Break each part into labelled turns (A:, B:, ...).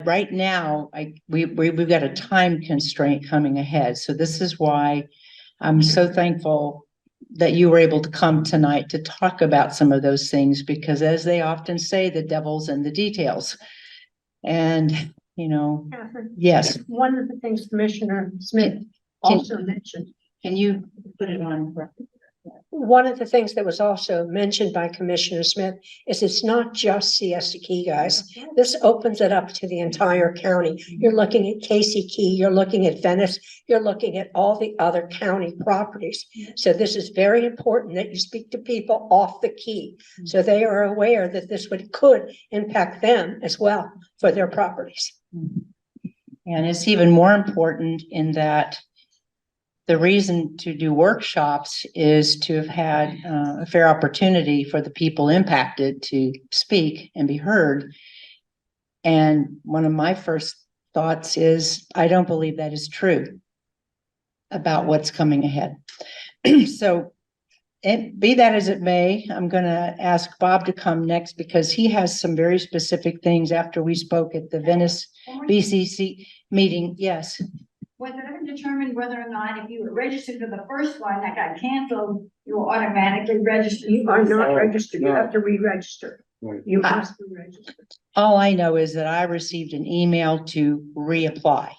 A: right now, we've got a time constraint coming ahead. So this is why I'm so thankful that you were able to come tonight to talk about some of those things, because as they often say, the devil's in the details. And,
B: Catherine,
A: yes,
B: one of the things Commissioner Smith also mentioned,
A: can you put it on?
B: one of the things that was also mentioned by Commissioner Smith is it's not just Siesta Key, guys. This opens it up to the entire county. You're looking at Casey Key, you're looking at Venice, you're looking at all the other county properties. So this is very important that you speak to people off the key, so they are aware that this could impact them as well for their properties.
A: And it's even more important in that the reason to do workshops is to have had a fair opportunity for the people impacted to speak and be heard. And one of my first thoughts is, I don't believe that is true about what's coming ahead. So, be that as it may, I'm going to ask Bob to come next, because he has some very specific things after we spoke at the Venice BCC meeting. Yes.
C: Was it ever determined whether or not if you were registered to the first one that got canceled, you were automatically registered?
B: You are not registered, you have to re-register. You must be registered.
A: All I know is that I received an email to reapply.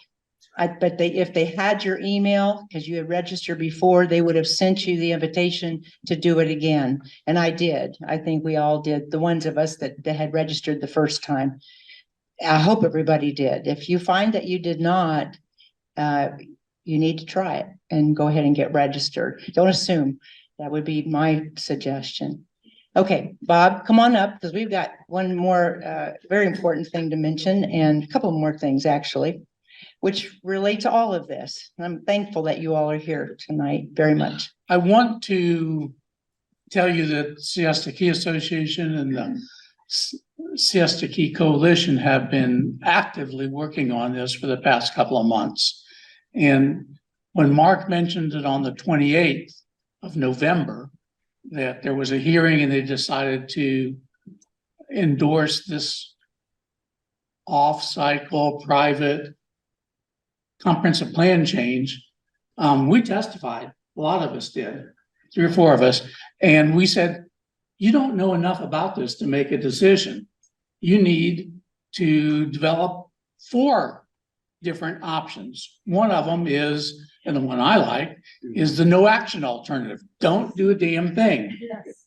A: But if they had your email, because you had registered before, they would have sent you the invitation to do it again. And I did. I think we all did. The ones of us that had registered the first time. I hope everybody did. If you find that you did not, you need to try it and go ahead and get registered. Don't assume. That would be my suggestion. Okay, Bob, come on up, because we've got one more very important thing to mention, and a couple more things actually, which relate to all of this. And I'm thankful that you all are here tonight very much.
D: I want to tell you that Siesta Key Association and the Siesta Key Coalition have been actively working on this for the past couple of months. And when Mark mentioned it on the 28th of November, that there was a hearing and they decided to endorse this off-cycle private comprehensive plan change, we testified. A lot of us did, 3 or 4 of us. And we said, you don't know enough about this to make a decision. You need to develop 4 different options. One of them is, and the one I like, is the no action alternative. Don't do a damn thing.
B: Yes.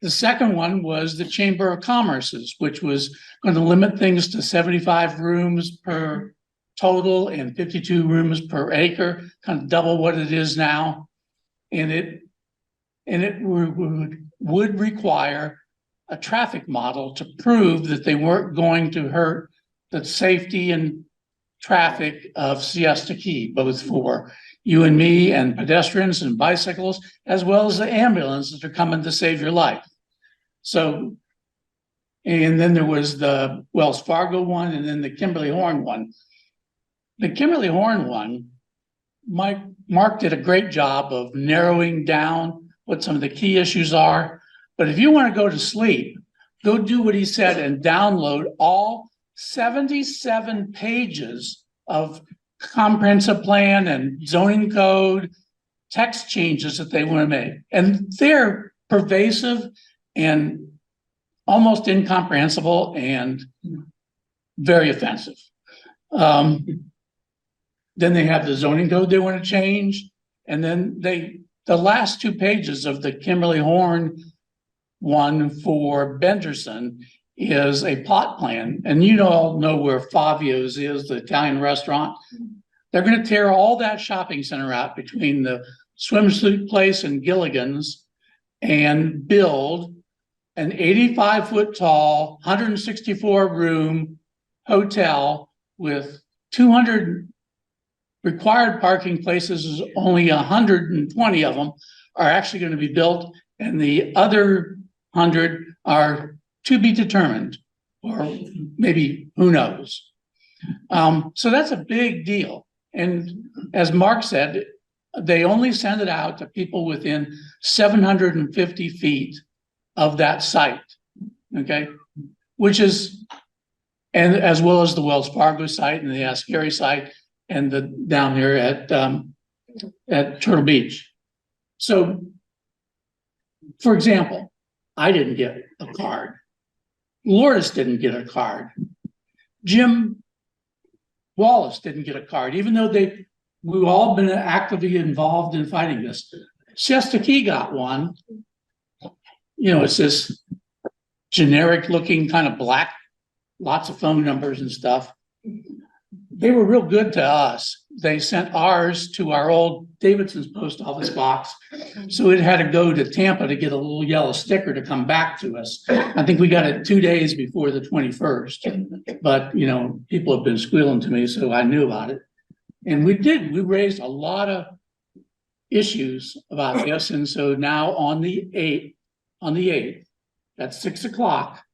D: The second one was the Chamber of Commerce's, which was going to limit things to 75 rooms per total and 52 rooms per acre, kind of double what it is now. And it would require a traffic model to prove that they weren't going to hurt the safety and traffic of Siesta Key, both for you and me and pedestrians and bicycles, as well as the ambulances that are coming to save your life. So, and then there was the Wells Fargo one, and then the Kimberly Horn one. The Kimberly Horn one, Mark did a great job of narrowing down what some of the key issues are. But if you want to go to sleep, go do what he said and download all 77 pages of comprehensive plan and zoning code text changes that they want to make. And they're pervasive and almost incomprehensible and very offensive. Then they have the zoning code they want to change. And then the last 2 pages of the Kimberly Horn one for Benderson is a plot plan. And you all know where Fabio's is, the Italian restaurant. They're going to tear all that shopping center out between the swimsuit place and Gilligan's and build an 85-foot tall, 164 room hotel with 200 required parking places. Only 120 of them are actually going to be built, and the other 100 are to be determined, or maybe who knows. So that's a big deal. And as Mark said, they only send it out to people within 750 feet of that site. Okay, which is, And as well as the Wells Fargo site and the SKA site and the down here at Turtle Beach. So, for example, I didn't get a card. Lourdes didn't get a card. Jim Wallace didn't get a card, even though we've all been actively involved in fighting this. Siesta Key got one. You know, it's this generic looking kind of black, lots of phone numbers and stuff. They were real good to us. They sent ours to our old Davidson's post office box. So it had to go to Tampa to get a little yellow sticker to come back to us. I think we got it 2 days before the 21st, but you know, people have been squealing to me, so I knew about it. And we raised a lot of issues about this. And so now on the 8th, at 6 o'clock,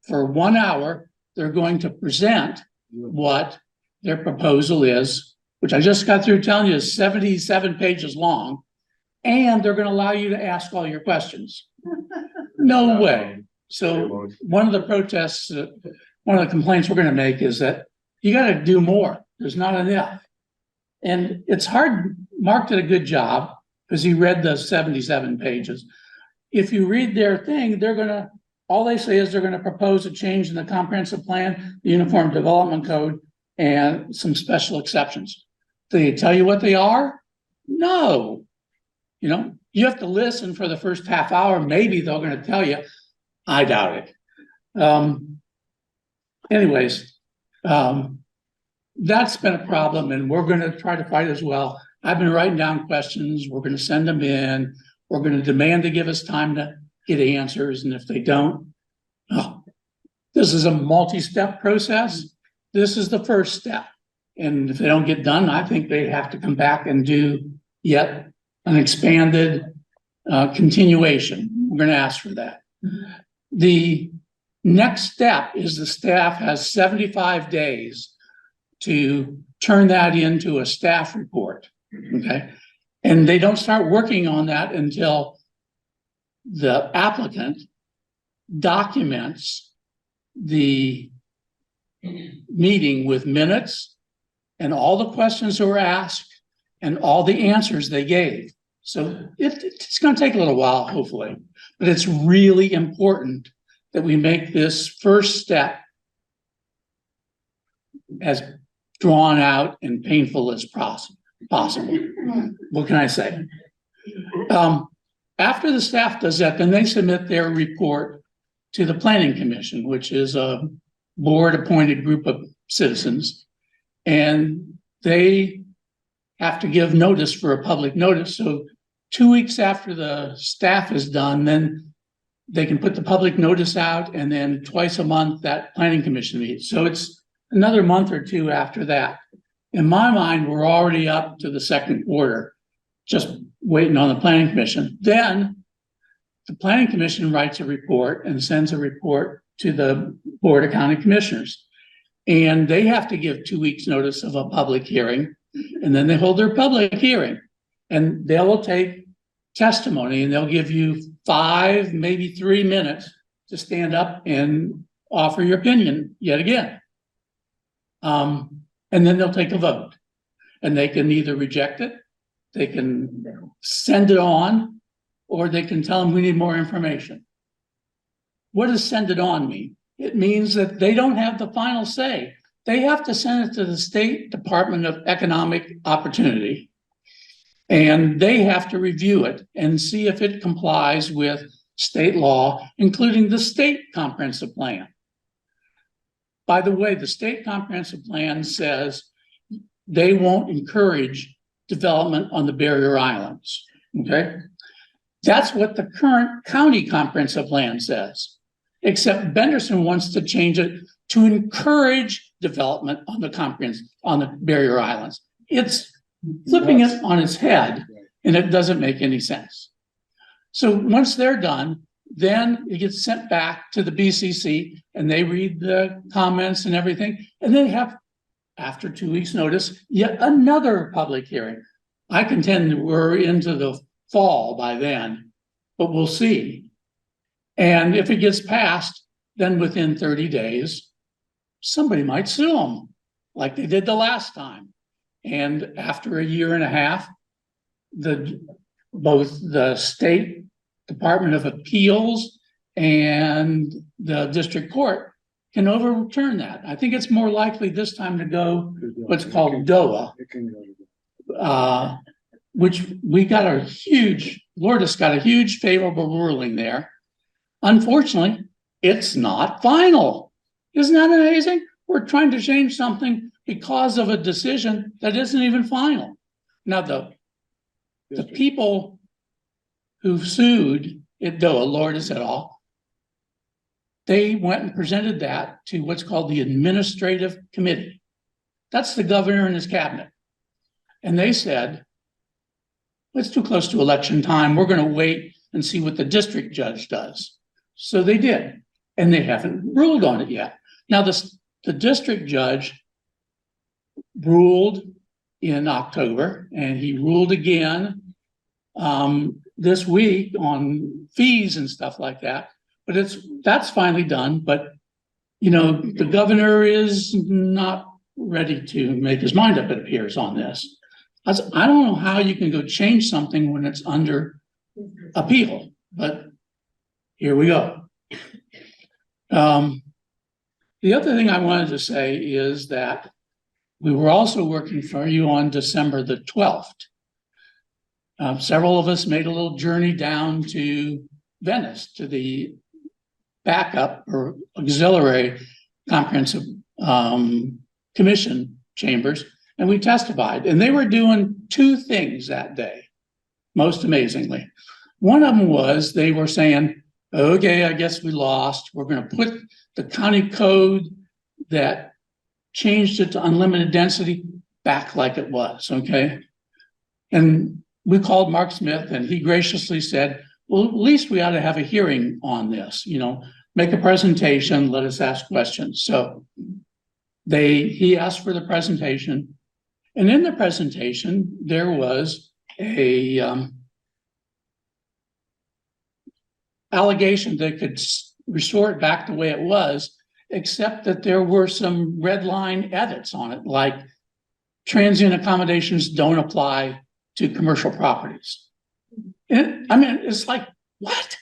D: for 1 hour, they're going to present what their proposal is, which I just got through telling you is 77 pages long, and they're going to allow you to ask all your questions. No way. So one of the protests, one of the complaints we're going to make is that you got to do more. There's not enough. And it's hard. Mark did a good job because he read the 77 pages. If you read their thing, all they say is they're going to propose a change in the comprehensive plan, the Uniform Development Code, and some special exceptions. Do they tell you what they are? No. You know, you have to listen for the first half hour. Maybe they're going to tell you. I doubt it. Anyways, that's been a problem, and we're going to try to fight as well. I've been writing down questions. We're going to send them in. We're going to demand to give us time to get answers. And if they don't, this is a multi-step process. This is the first step. And if they don't get done, I think they have to come back and do yet an expanded continuation. We're going to ask for that. The next step is the staff has 75 days to turn that into a staff report. Okay. And they don't start working on that until the applicant documents the meeting with minutes and all the questions that were asked and all the answers they gave. So it's going to take a little while, hopefully, but it's really important that we make this first step as drawn out and painful as possible. What can I say? After the staff does that, then they submit their report to the Planning Commission, which is a board-appointed group of citizens, and they have to give notice for a public notice. So 2 weeks after the staff is done, then they can put the public notice out, and then twice a month that Planning Commission meets. So it's another month or two after that. In my mind, we're already up to the second quarter, just waiting on the Planning Commission. Then the Planning Commission writes a report and sends a report to the Board of County Commissioners. And they have to give 2 weeks notice of a public hearing, and then they hold their public hearing, and they will take testimony, and they'll give you 5, maybe 3 minutes to stand up and offer your opinion yet again. And then they'll take a vote, and they can either reject it, they can send it on, or they can tell them we need more information. What does send it on mean? It means that they don't have the final say. They have to send it to the State Department of Economic Opportunity, and they have to review it and see if it complies with state law, including the state comprehensive plan. By the way, the state comprehensive plan says they won't encourage development on the barrier islands, okay? That's what the current county comprehensive plan says, except Benderson wants to change it to encourage development on the barrier islands. It's flipping it on its head, and it doesn't make any sense. So once they're done, then it gets sent back to the BCC, and they read the comments and everything, and then have, after 2 weeks' notice, yet another public hearing. I contend we're into the fall by then, but we'll see. And if it gets passed, then within 30 days, somebody might sue them like they did the last time. And after a year and a half, both the State Department of Appeals and the district court can overturn that. I think it's more likely this time to go what's called DOA, which we got a huge, Lourdes got a huge favorable ruling there. Unfortunately, it's not final. Isn't that amazing? We're trying to change something because of a decision that isn't even final. Now, the people who sued at DOA, Lourdes et al., they went and presented that to what's called the Administrative Committee. That's the governor and his cabinet. And they said, it's too close to election time. We're going to wait and see what the district judge does. So they did, and they haven't ruled on it yet. Now, the district judge ruled in October, and he ruled again this week on fees and stuff like that. But that's finally done. But the governor is not ready to make his mind up, it appears, on this. I don't know how you can go change something when it's under appeal, but here we go. The other thing I wanted to say is that we were also working for you on December the 12th. Several of us made a little journey down to Venice to the backup or auxiliary comprehensive commission chambers, and we testified. And they were doing two things that day, most amazingly. One of them was they were saying, okay, I guess we lost. We're going to put the county code that changed it to unlimited density back like it was, okay? And we called Mark Smith, and he graciously said, well, at least we ought to have a hearing on this, make a presentation, let us ask questions. So he asked for the presentation, and in the presentation, there was a allegation that could restore it back the way it was, except that there were some red line edits on it, like transient accommodations don't apply to commercial properties. And, it's like, what?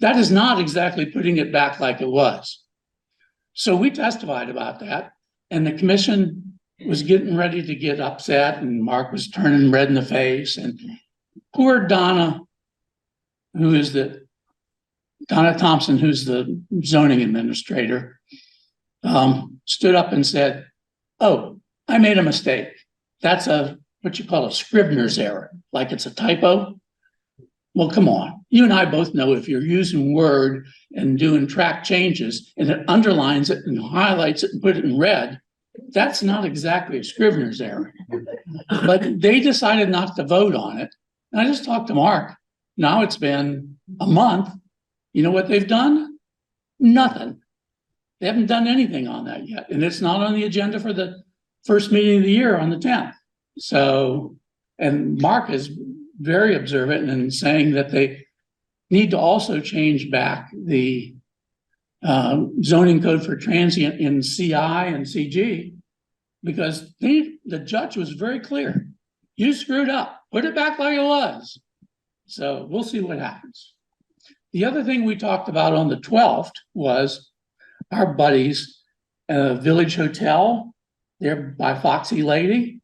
D: That is not exactly putting it back like it was. So we testified about that, and the commission was getting ready to get upset, and Mark was turning red in the face, and poor Donna, Donna Thompson, who's the zoning administrator, stood up and said, oh, I made a mistake. That's what you call a Scrivener's error, like it's a typo. Well, come on. You and I both know if you're using Word and doing track changes and it underlines it and highlights it and put it in red, that's not exactly a Scrivener's error. But they decided not to vote on it. And I just talked to Mark. Now it's been a month. You know what they've done? Nothing. They haven't done anything on that yet. And it's not on the agenda for the first meeting of the year on the 10th. So, and Mark is very observant in saying that they need to also change back the zoning code for transient in CI and CG, because the judge was very clear. You screwed up. Put it back like it was. So we'll see what happens. The other thing we talked about on the 12th was our buddies, Village Hotel, there by Foxy Lady,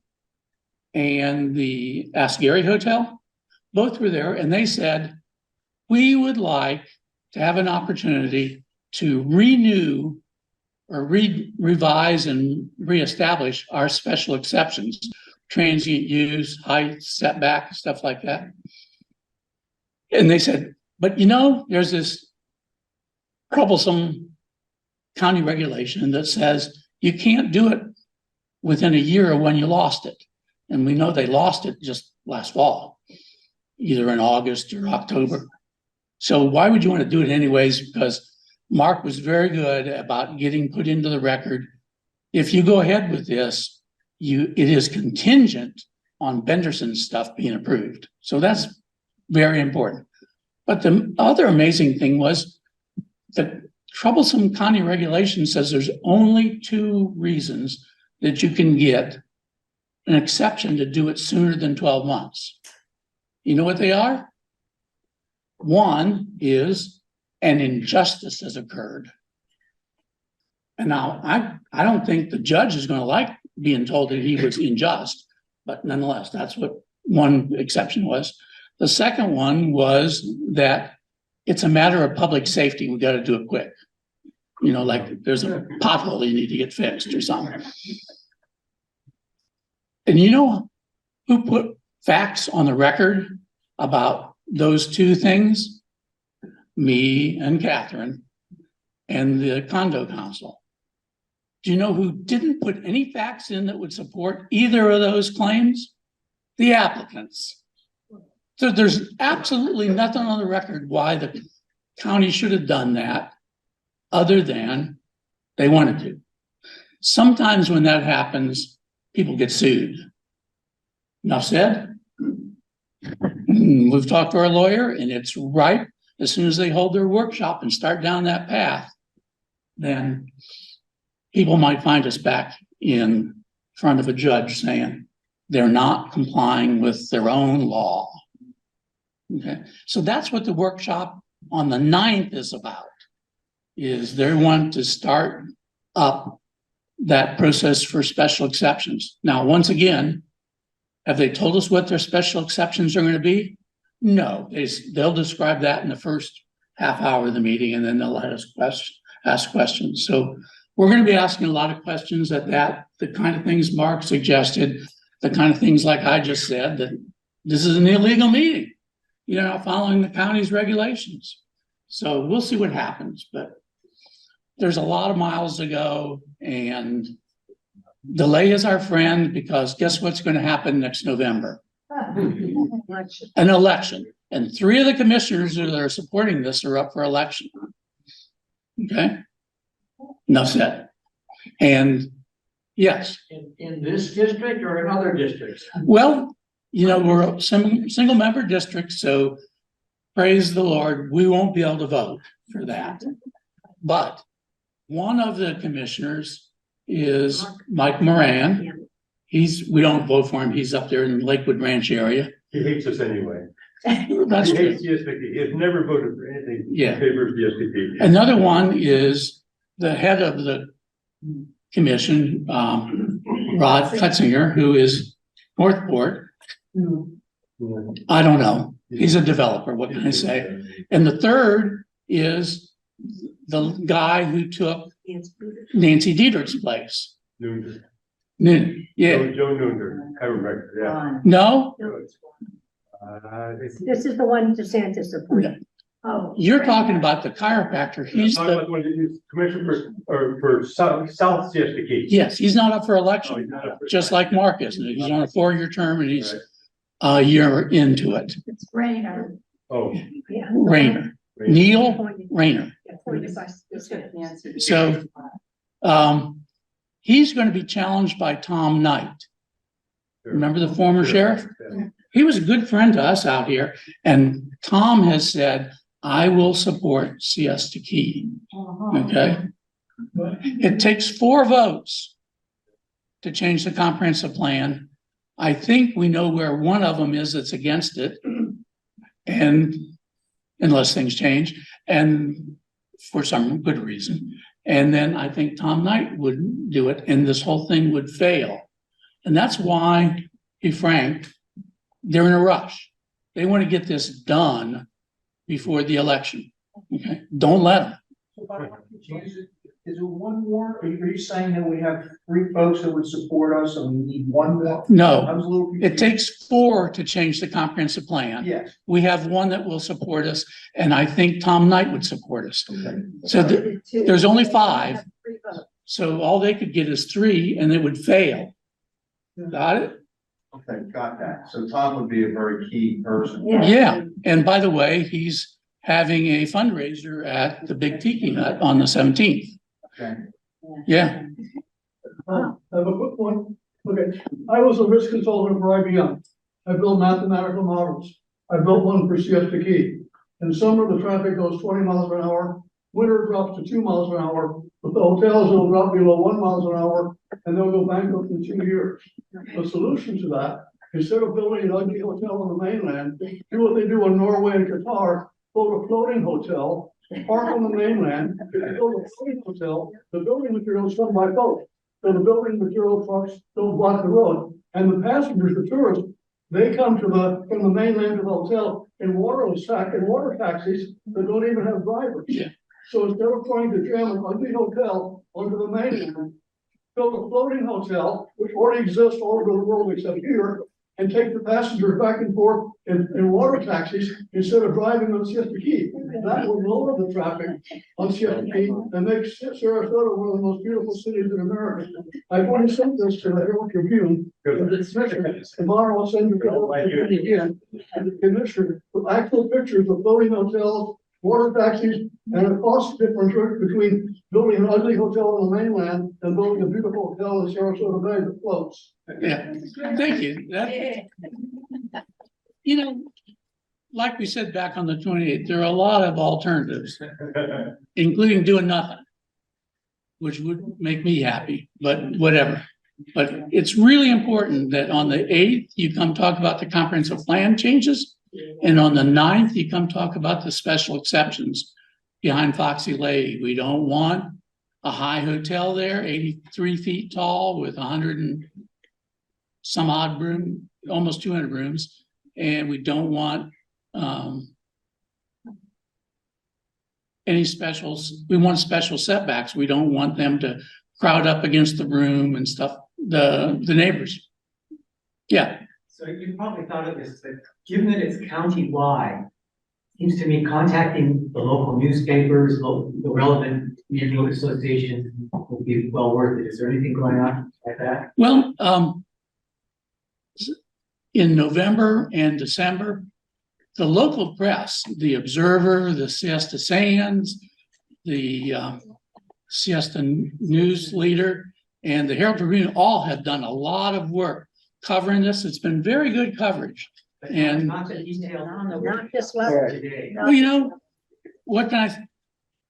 D: and the Ascari Hotel. Both were there, and they said, we would like to have an opportunity to renew or revise and reestablish our special exceptions, transient use, height, setback, stuff like that. And they said, but there's this troublesome county regulation that says you can't do it within a year of when you lost it. And we know they lost it just last fall, either in August or October. So why would you want to do it anyways? Because Mark was very good about getting put into the record. If you go ahead with this, it is contingent on Benderson's stuff being approved. So that's very important. But the other amazing thing was that troublesome county regulation says there's only 2 reasons that you can get an exception to do it sooner than 12 months. You know what they are? One is an injustice has occurred. And now I don't think the judge is going to like being told that he was unjust, but nonetheless, that's what one exception was. The second one was that it's a matter of public safety. We got to do it quick. You know, like there's a pothole you need to get fixed or something. And you know who put facts on the record about those 2 things? Me and Catherine and the condo council. Do you know who didn't put any facts in that would support either of those claims? The applicants. So there's absolutely nothing on the record why the county should have done that other than they wanted to. Sometimes when that happens, people get sued. Enough said. We've talked to our lawyer, and it's right as soon as they hold their workshop and start down that path, then people might find us back in front of a judge saying they're not complying with their own law. Okay, so that's what the workshop on the 9th is about, is they want to start up that process for special exceptions. Now, once again, have they told us what their special exceptions are going to be? No, they'll describe that in the first half hour of the meeting, and then they'll let us ask questions. So we're going to be asking a lot of questions at that, the kind of things Mark suggested, the kind of things like I just said, that this is an illegal meeting. You're not following the county's regulations. So we'll see what happens, but there's a lot of miles to go, and delay is our friend, because guess what's going to happen next November? An election. And 3 of the commissioners that are supporting this are up for election. Okay? Enough said. And yes.
E: In this district or in other districts?
D: Well, you know, we're a single member district, so praise the Lord, we won't be able to vote for that. But one of the commissioners is Mike Moran. We don't vote for him. He's up there in the Lakewood Ranch area.
F: He hates us anyway.
D: That's
F: He
D: true.
F: hates the SKP. He has never voted for anything
D: Yeah.
F: in favor of the SKP.
D: Another one is the head of the commission, Rod Cutzinger, who is Northport. I don't know. He's a developer. What can I say? And the third is the guy who took Nancy Dietrich's place.
F: Nooner.
D: Yeah.
F: Joe Nooner, chiropractor, yeah.
D: No,
B: This is the one DeSantis appointed. Oh.
D: you're talking about the chiropractor. He's
F: Talking about
D: the,
F: one that is commissioner for South SKP.
D: yes, he's not up for
F: Oh,
D: election,
F: he's not up for-
D: just like Mark isn't. He's on a 4-year term and he's a year into it.
C: It's Rainer.
F: Oh.
B: Yeah.
D: Rayner, Neil Rayner.
B: Appointed by DeSantis.
D: So, he's going to be challenged by Tom Knight. Remember the former sheriff?
F: Yeah.
D: He was a good friend to us out here, and Tom has said, I will support Siesta Key. Okay? It takes 4 votes to change the comprehensive plan. I think we know where one of them is that's against it. And unless things change, and for some good reason. And then I think Tom Knight would do it, and this whole thing would fail. And that's why, to be frank, they're in a rush. They want to get this done before the election. Okay, don't let them.
E: Is it one more? Are you saying that we have 3 folks that would support us and we need 1 more? I
D: No,
E: was a little
D: it
E: confused.
D: takes 4 to change the comprehensive plan.
E: Yes.
D: We have 1 that will support us, and I think Tom Knight would support us. So there's only 5. So all they could get is 3, and it would fail. Got it?
G: Okay, got that. So Tom would be a very key person.
D: Yeah, and by the way, he's having a fundraiser at the Big Tiki Hut on the 17th.
G: Okay.
D: Yeah,
H: I have a quick one. Okay, I was a risk consultant for IBM. I built mathematical models. I built one for Siesta Key. In summer, the traffic goes 20 miles per hour. winter drops to 2 miles an hour, but the hotels will drop below 1 mile an hour, and they'll go bankrupt in 2 years. The solution to that, instead of building an ugly hotel on the mainland, do what they do in Norway and Qatar, build a floating hotel, park on the mainland, build a floating hotel, the building materials come by boat. So the building material trucks don't block the road, and the passengers, the tourists, they come from the mainland to the hotel in water taxis that don't even have drivers.
D: Yeah.
H: So instead of trying to jam an ugly hotel onto the mainland, build a floating hotel, which already exists all over the world except here, and take the passengers back and forth in water taxis instead of driving on Siesta Key. That would lower the traffic on Siesta Key and make Sarasota one of the most beautiful cities in America. I've already sent this to the Herald Tribune. Tomorrow I'll send you again. And the commissioner with actual pictures of floating hotels, water taxis, and a cost difference between building an ugly hotel on the mainland and building a beautiful hotel in Sarasota Bay that floats.
D: Yeah, thank you. You know, like we said back on the 28th, there are a lot of alternatives, including doing nothing, which would make me happy, but whatever. But it's really important that on the 8th, you come talk about the comprehensive plan changes. And on the 9th, you come talk about the special exceptions behind Foxy Lady. We don't want a high hotel there, 83 feet tall with 100 and some odd room, almost 200 rooms. And we don't want any specials. We want special setbacks. We don't want them to crowd up against the room and stuff, the neighbors. Yeah.
I: So you probably thought of this, but given that it's county-wide, seems to me contacting the local newspapers, the relevant neighborhood associations will be well worth it. Is there anything going on like that?
D: Well, in November and December, the local press, the Observer, the Siesta Sands, the Siesta News Leader, and the Herald Tribune all have done a lot of work covering this. It's been very good coverage.
I: But
D: And
I: not the details
B: Not this level.
I: today.
D: well, you know, what can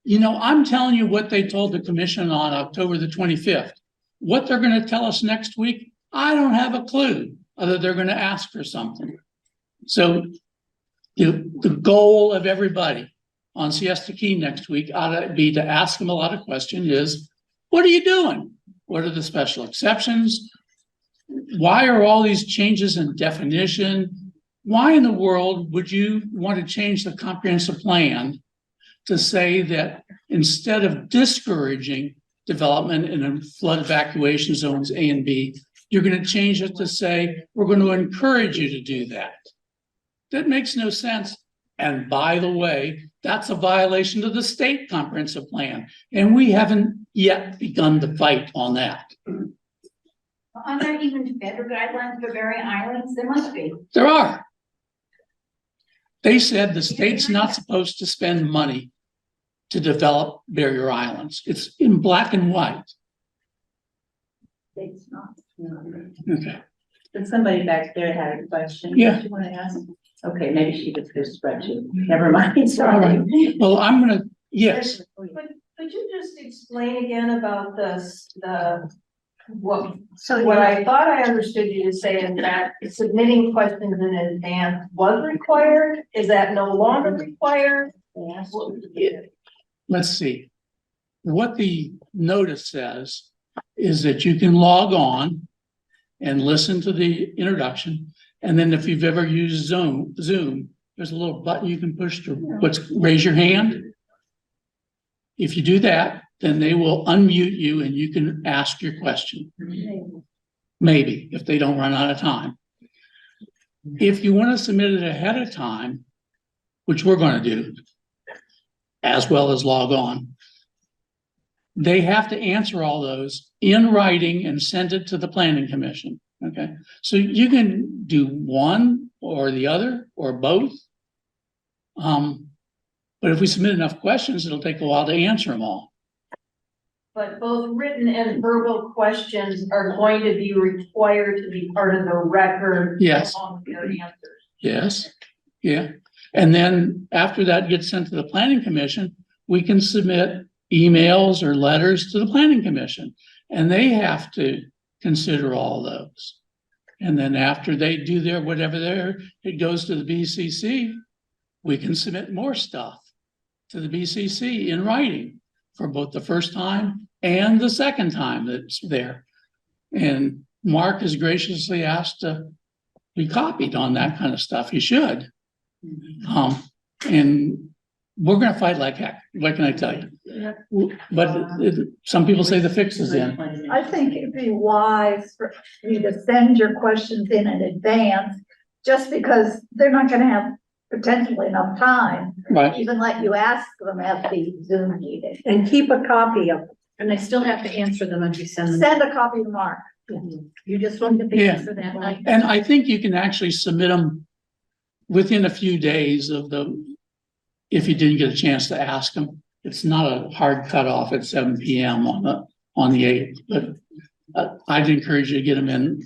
D: I'm telling you what they told the commission on October the 25th. What they're going to tell us next week, I don't have a clue, other they're going to ask for something. So the goal of everybody on Siesta Key next week ought to be to ask them a lot of questions is, what are you doing? What are the special exceptions? Why are all these changes in definition? Why in the world would you want to change the comprehensive plan to say that instead of discouraging development in flood evacuation zones A and B, you're going to change it to say, we're going to encourage you to do that? That makes no sense. And by the way, that's a violation of the state comprehensive plan. And we haven't yet begun to fight on that.
C: Are there even better guidelines for Berry Islands? There must be.
D: There are. They said the state's not supposed to spend money to develop barrier islands. It's in black and white.
J: It's not.
D: Okay.
J: But somebody back there had a question.
D: Yeah.
J: Did you want to ask? Okay, maybe she was this spreadsheet. Never mind, sorry.
D: Well, I'm gonna, yes.
K: Could you just explain again about what
B: So
K: I thought I understood you to say is that submitting questions in advance was required? Is that no longer required?
D: Let's see. What the notice says is that you can log on and listen to the introduction. And then if you've ever used Zoom, there's a little button you can push to raise your hand. If you do that, then they will unmute you and you can ask your question. Maybe, if they don't run out of time. If you want to submit it ahead of time, which we're going to do, as well as log on, they have to answer all those in writing and send it to the Planning Commission. Okay, so you can do one or the other or both. But if we submit enough questions, it'll take a while to answer them all.
K: But both written and verbal questions are going to be required to be part of the record.
D: Yes.
K: Along with their answers.
D: Yes, yeah. And then after that gets sent to the Planning Commission, we can submit emails or letters to the planning commission, and they have to consider all those. And then after they do their, whatever there, it goes to the BCC, we can submit more stuff to the BCC in writing for both the first time and the second time that's there. And Mark has graciously asked to be copied on that kind of stuff. He should. And we're gonna fight like heck. What can I tell you? But some people say the fix is in.
K: I think it'd be wise for you to send your questions in advance, just because they're not gonna have potentially enough time.
D: Right.
K: Even let you ask them at the Zoom meeting.
B: And keep a copy of,
J: And I still have to answer them if you send them.
K: Send a copy to Mark.
J: You just want to
D: Yeah.
J: answer that night.
D: And I think you can actually submit them within a few days of if you didn't get a chance to ask them. It's not a hard cutoff at 7 PM on the 8th, but I'd encourage you to get them in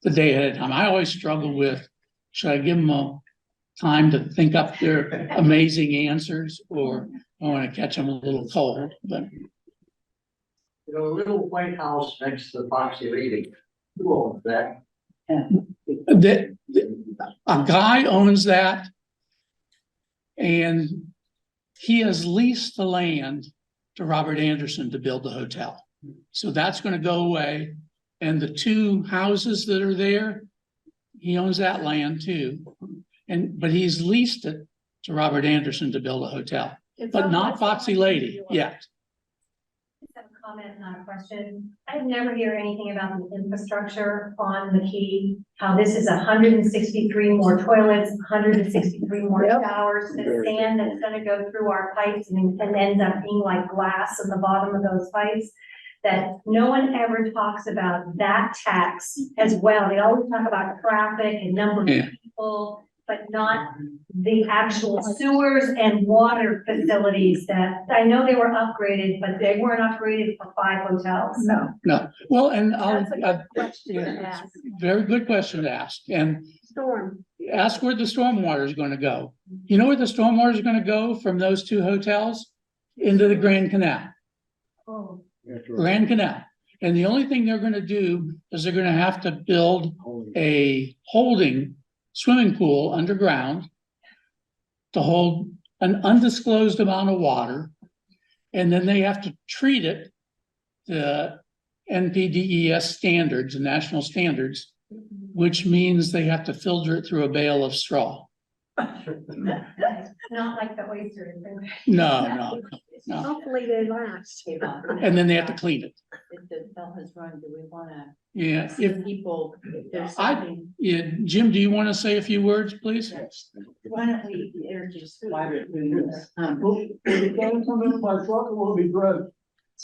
D: the day ahead of time. I always struggle with, should I give them a time to think up their amazing answers, or I want to catch them a little cold, but.
H: You know, a little White House next to the Foxy Meeting. Who owns that?
D: A guy owns that, and he has leased the land to Robert Anderson to build the hotel. So that's going to go away. And the 2 houses that are there, he owns that land too. But he's leased it to Robert Anderson to build a hotel, but not Foxy Lady yet.
L: Have a comment, not a question. I never hear anything about the infrastructure on the key, how this is 163 more toilets, 163 more showers, the sand that's gonna go through our pipes and ends up being like glass in the bottom of those pipes. That no one ever talks about that tax as well. They always talk about traffic and number of people, but not the actual sewers and water facilities that, I know they were upgraded, but they weren't upgraded for 5 hotels.
D: No, well, and
K: That's a good question to ask.
D: very good question to ask, and
B: storm.
D: ask where the stormwater is going to go. You know where the stormwater is going to go from those 2 hotels? Into the Grand Canal.
L: Oh.
D: Grand Canal. And the only thing they're going to do is they're going to have to build a holding swimming pool underground to hold an undisclosed amount of water. And then they have to treat it to NPDES standards and national standards, which means they have to filter it through a bale of straw.
L: Not like the oysters.
D: No.
B: Hopefully they last.
D: And then they have to clean it.
J: If the bell has rung, do we wanna?
D: Yeah,
J: If people, if there's
D: I-
J: something,
D: Yeah, Jim, do you want to say a few words, please?
J: why don't we introduce water rooms?
H: If they come in by truck, it will be dredged.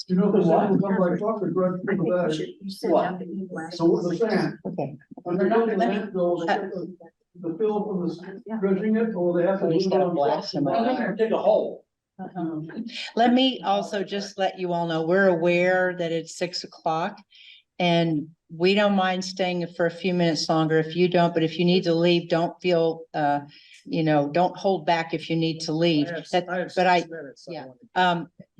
H: You know, the sand will come by truck or dredged
B: I
H: through
B: think
H: the
B: we
H: bag.
B: should, you send out the email.
H: So what the sand?
A: Okay.
H: When they're doing the landfills, they get the fill from the dredging it, or they have to.
A: He's
H: move it
A: gotta
H: on
A: blast
H: truck.
A: them out.
H: They're gonna dig a hole.
A: Let me also just let you all know, we're aware that it's 6 o'clock. And we don't mind staying for a few minutes longer if you don't, but if you need to leave, don't feel, don't hold back if you need to leave.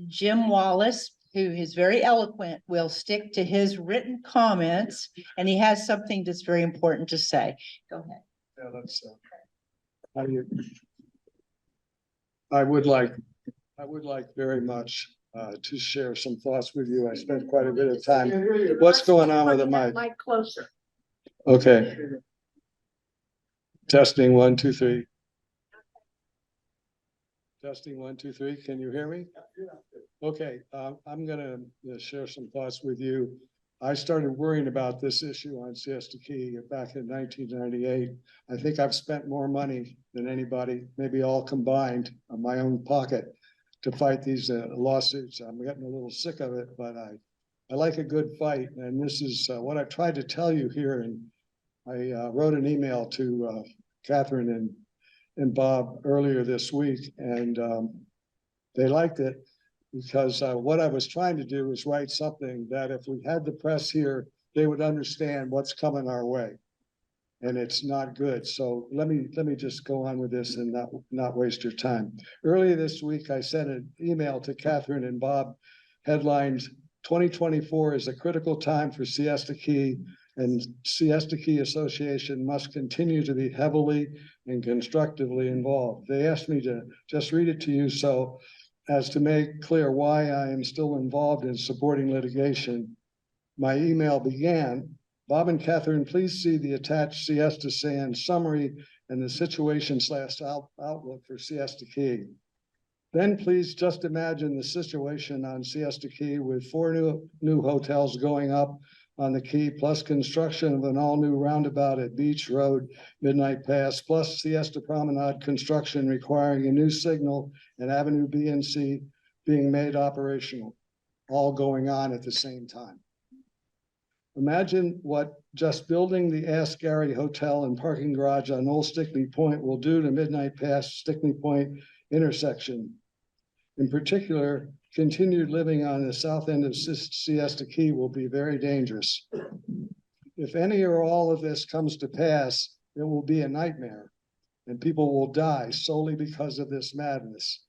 A: Jim Wallace, who is very eloquent, will stick to his written comments, and he has something that's very important to say. Go ahead.
H: Yeah, that's, I would like very much, to share some thoughts with you. I spent quite a bit of time. What's going on with the mic?
B: Mic closer.
H: Okay. Testing 1, 2, 3. Testing 1, 2, 3. Can you hear me? Okay, I'm gonna share some thoughts with you. I started worrying about this issue on Siesta Key back in 1998. I think I've spent more money than anybody, maybe all combined, on my own pocket to fight these lawsuits. I'm getting a little sick of it, but I like a good fight. And this is what I've tried to tell you here. And I wrote an email to Catherine and Bob earlier this week, and they liked it because what I was trying to do is write something that if we had the press here, they would understand what's coming our way.
M: and it's not good. So let me just go on with this and not waste your time. Earlier this week, I sent an email to Catherine and Bob, headlined 2024 is a critical time for Siesta Key, and Siesta Key Association must continue to be heavily and constructively involved. They asked me to just read it to you so as to make clear why I am still involved in supporting litigation. My email began, Bob and Catherine, please see the attached Siesta Sand summary and the situation/outlook for Siesta Key. Then please just imagine the situation on Siesta Key with 4 new hotels going up on the Key, plus construction of an all-new roundabout at Beach Road, Midnight Pass, plus Siesta Promenade construction requiring a new signal and Avenue B and C being made operational, all going on at the same time. Imagine what just building the Ask Gary Hotel and parking garage on Old Stickney Point will do to Midnight Pass Stickney Point intersection. In particular, continued living on the south end of Siesta Key will be very dangerous. If any or all of this comes to pass, it will be a nightmare, and people will die solely because of this madness.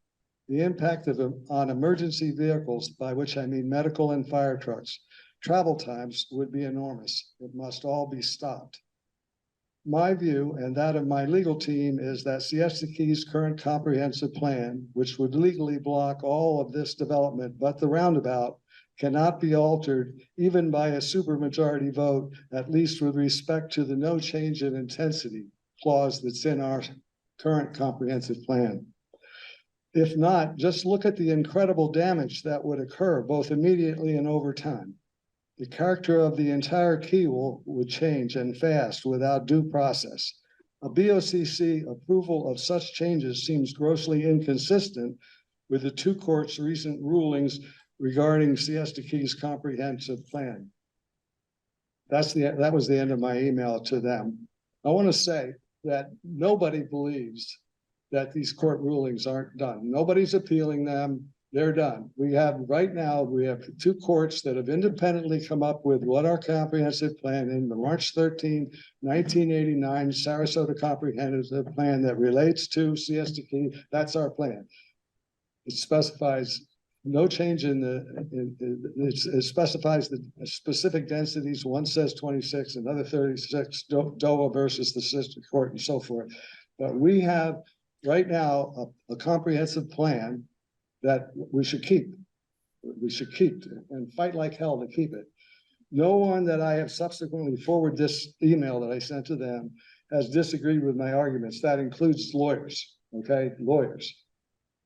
M: The impact on emergency vehicles, by which I mean medical and fire trucks, travel times would be enormous. It must all be stopped. My view and that of my legal team is that Siesta Key's current comprehensive plan, which would legally block all of this development, but the roundabout cannot be altered even by a supermajority vote, at least with respect to the no change in intensity clause that's in our current comprehensive plan. If not, just look at the incredible damage that would occur both immediately and over time. The character of the entire Key would change and fast without due process. A BOCC approval of such changes seems grossly inconsistent with the 2 courts' recent rulings regarding Siesta Key's comprehensive plan. That was the end of my email to them. I want to say that nobody believes that these court rulings aren't done. Nobody's appealing them. They're done. Right now, we have 2 courts that have independently come up with what our comprehensive plan in the March 13, 1989 Sarasota Comprehensive Plan that relates to Siesta Key. That's our plan. It specifies no change it specifies the specific densities. One says 26, another 36, DOA versus the sister court and so forth. But we have right now a comprehensive plan that we should keep. We should keep and fight like hell to keep it. No one that I have subsequently forwarded this email that I sent to them has disagreed with my arguments. That includes lawyers, okay? Lawyers.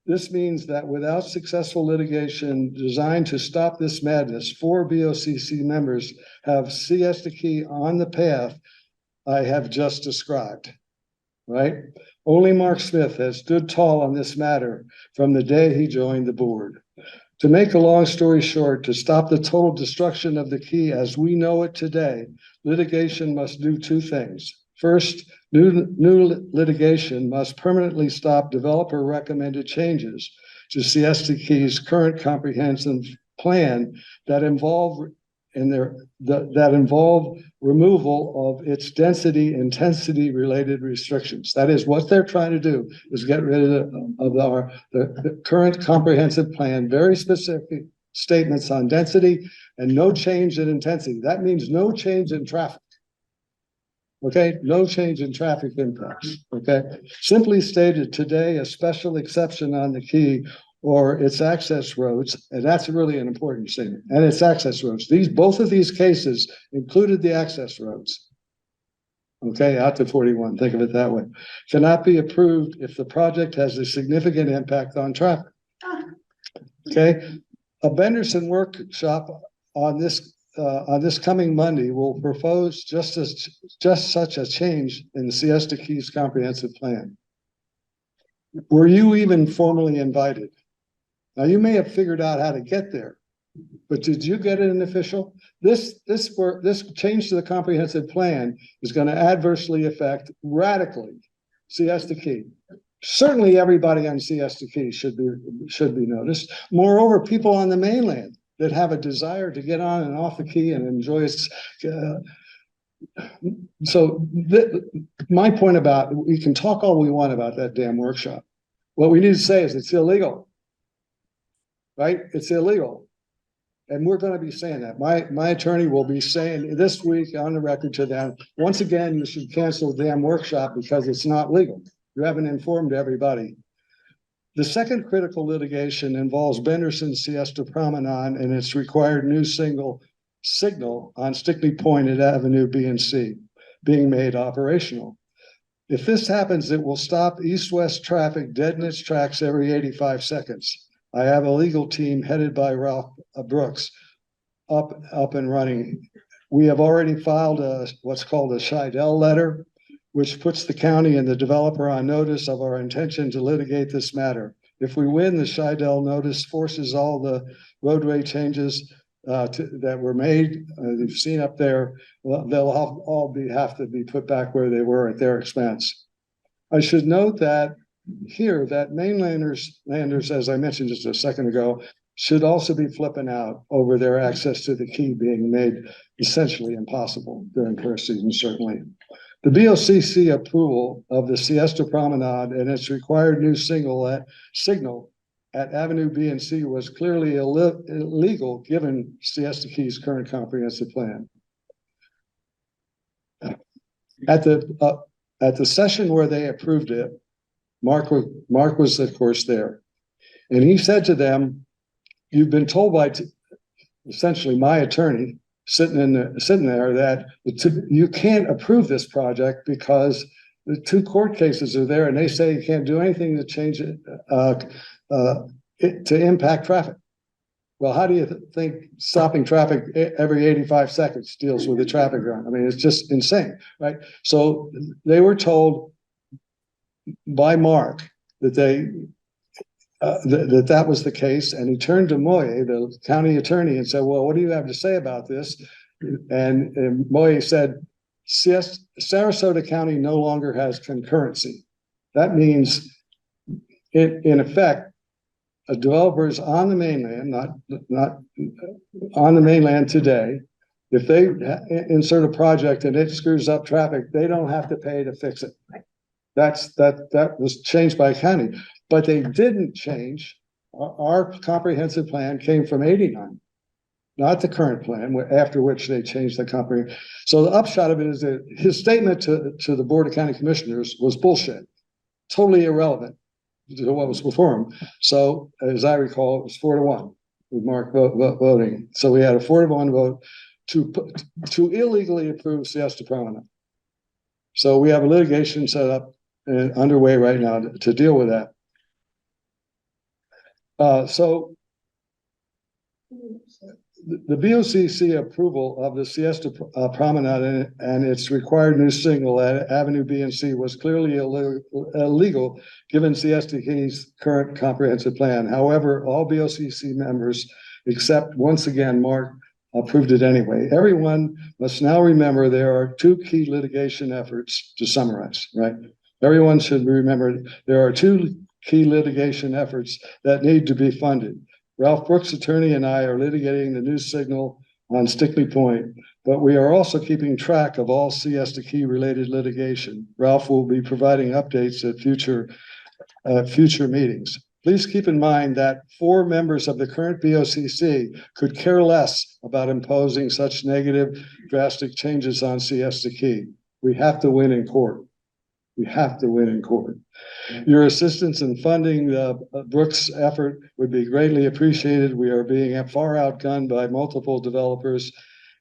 M: This means that without successful litigation designed to stop this madness, 4 BOCC members have Siesta Key on the path I have just described, right? Only Mark Smith has stood tall on this matter from the day he joined the board. To make a long story short, to stop the total destruction of the Key as we know it today, litigation must do 2 things. First, new litigation must permanently stop developer recommended changes to Siesta Key's current comprehensive plan that involve removal of its density intensity related restrictions. That is what they're trying to do, is get rid of the current comprehensive plan, very specific statements on density and no change in intensity. That means no change in traffic. Okay, no change in traffic impacts. Okay, simply stated, today a special exception on the Key or its access roads, and that's really an important statement, and its access roads. Both of these cases included the access roads. Okay, out to 41, think of it that way. Cannot be approved if the project has a significant impact on traffic. Okay, a Benderson workshop on this coming Monday will propose just such a change in the Siesta Key's comprehensive plan. Were you even formally invited? Now, you may have figured out how to get there, but did you get an official? This change to the comprehensive plan is going to adversely affect radically Siesta Key. Certainly everybody on Siesta Key should be noticed. Moreover, people on the mainland that have a desire to get on and off the Key and enjoy its So my point about, we can talk all we want about that damn workshop. What we need to say is it's illegal. Right? It's illegal. And we're gonna be saying that. My attorney will be saying this week on the record to them, once again, you should cancel the damn workshop because it's not legal. You haven't informed everybody. The second critical litigation involves Benderson Siesta Promenade and its required new signal on Stickney Point at Avenue B and C being made operational. If this happens, it will stop east-west traffic dead in its tracks every 85 seconds. I have a legal team headed by Ralph Brooks up and running. We have already filed what's called a Scheidel letter, which puts the county and the developer on notice of our intention to litigate this matter. If we win, the Scheidel notice forces all the roadway changes that were made, you've seen up there, well, they'll all have to be put back where they were at their expense. I should note that here that landers, as I mentioned just a second ago, should also be flipping out over their access to the key being made essentially impossible during first season, certainly. The BOCC approval of the Siesta Promenade and its required new signal at Avenue B and C was clearly illegal given Siesta Key's current comprehensive plan. At the session where they approved it, Mark was of course there, and he said to them, "You've been told by essentially my attorney sitting there that you can't approve this project because the two court cases are there, and they say you can't do anything to change it to impact traffic." Well, how do you think stopping traffic every 85 seconds deals with the traffic run? I mean, it's just insane, right? So they were told by Mark that that was the case, and he turned to Moye, the county attorney, and said, "Well, what do you have to say about this?" And Moye said, "Sarasota County no longer has concurrency." That means, in effect, a developer is on the mainland, not on the mainland today. If they insert a project and it screws up traffic, they don't have to pay to fix it. That was changed by county, but they didn't change. Our comprehensive plan came from '89, not the current plan, after which they changed the comprehensive. So the upshot of it is that his statement to the Board of County Commissioners was bullshit, totally irrelevant to what was before him. So as I recall, it was 4-1 with Mark voting. So we had a 4-1 vote to illegally approve Siesta Promenade. So we have a litigation set up and underway right now to deal with that. So the BOCC approval of the Siesta Promenade and its required new signal at Avenue B and C was clearly illegal given Siesta Key's current comprehensive plan. However, all BOCC members, except once again Mark, approved it anyway. Everyone must now remember there are two key litigation efforts to summarize, right? Everyone should remember there are two key litigation efforts that need to be funded. Ralph Brooks' attorney and I are litigating the new signal on Stickney Point, but we are also keeping track of all Siesta Key related litigation. Ralph will be providing updates at future meetings. Please keep in mind that 4 members of the current BOCC could care less about imposing such negative, drastic changes on Siesta Key. We have to win in court. We have to win in court. Your assistance in funding Brooks' effort would be greatly appreciated. We are being far outgunned by multiple developers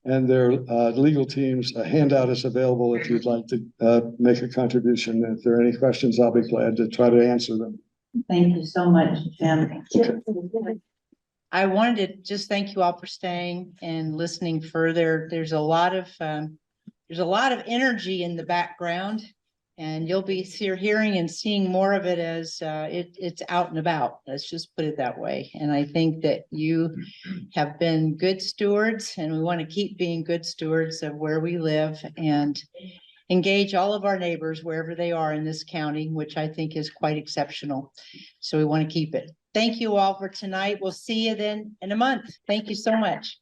M: and their legal teams. A handout is available if you'd like to make a contribution. If there are any questions, I'll be glad to try to answer them.
J: Thank you so much, Jim.
A: I wanted to just thank you all for staying and listening further. There's a lot of energy in the background, and you'll be hearing and seeing more of it as it's out and about. Let's just put it that way. And I think that you have been good stewards, and we want to keep being good stewards of where we live and engage all of our neighbors wherever they are in this county, which I think is quite exceptional. So we want to keep it. Thank you all for tonight. We'll see you then in a month. Thank you so much.